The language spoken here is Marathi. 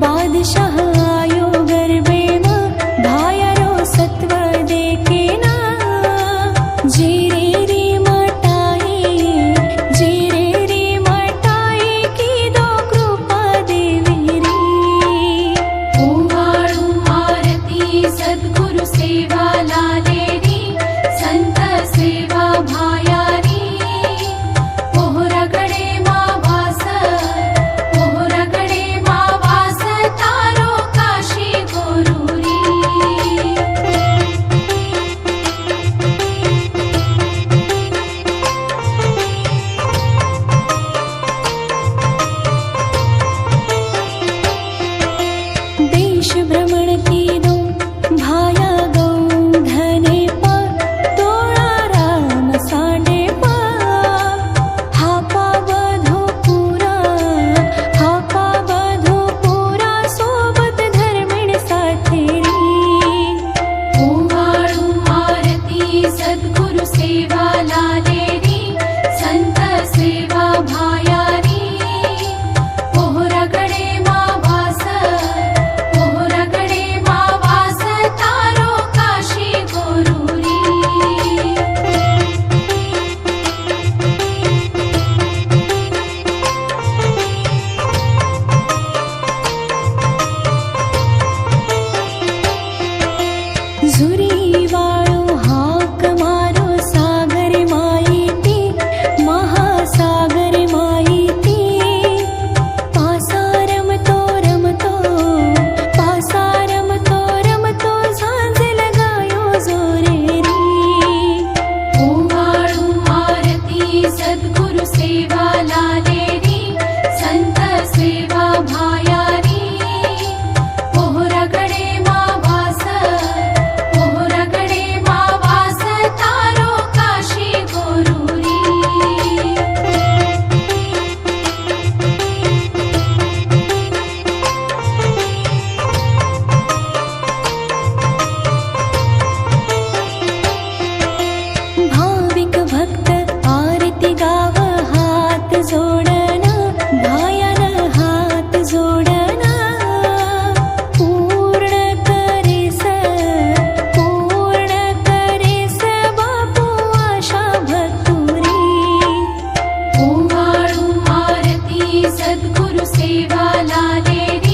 बादशाह आयो गरबे में भायारो सत्व देखे ना जे रे मटाई की दो कृपा देवी रे ओवाळू आरती सद्गुरु सेवा लालेरी संत सेवा भायारी पोहरगडे मावास तारो काशी गोरुरी देश भ्रमण की दो भाया गौ धने पा तोळा राम सांडे पा हापा बधो पुरा सोबत धर्मिण साथे रे ओवाळू आरती सद्गुरु सेवा लालेरी संत सेवा भायारी पोहरगडे मावास तारो काशी गोरुरी झुरी वाळो हाक मारो सागर माहिती महासागर माहिती पासा रमतो झांज लगायो जोरे रे ओवाळू आरती सद्गुरु सेवा लालेरी संत सेवा भायारी पोहरगडे मावास तारो काशी गोरुरी भाविक भक्त आरती गाव हात जोडना भायान हात जोडना पूर्ण करेस बापू आशा भक्तुरी ओवाळू आरती सद्गुरु सेवा लालेरी